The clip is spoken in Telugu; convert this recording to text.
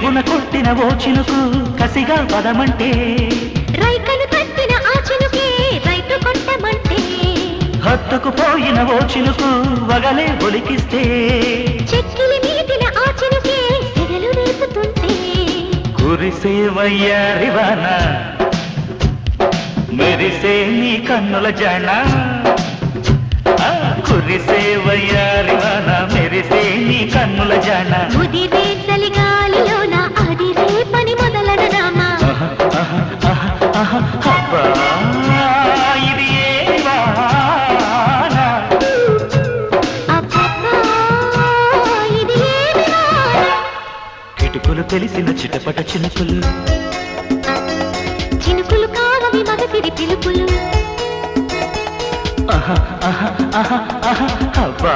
రిపున కొట్టిన ఓ చినుకు కసిగా పదమంటే రైకలు కట్టిన ఆ చినుకే రైతు కొట్టమంటే హత్తుకుపోయిన ఓ చినుకు వగలే ఒలికిస్తే చెక్కిలి మీటిన ఆ చినుకే సెగలు రేపుతుంటే కురిసే వయ్యారివాన మెరిసే నీ కన్నుల జాణ కురిసే వయ్యారివాన మెరిసే నీ కన్నుల జాణ ముదిరే చలిగాలిలోన అదిరే పని మొదలన రామా అబ్బా ఇది ఏ వాన అబ్బబ్బా ఇది ఏమి వాన కిటుకులు తెలిసిన చిటపట చినుకులు చినుకులు కావవి మగసిరి పిలుపులు అబ్బా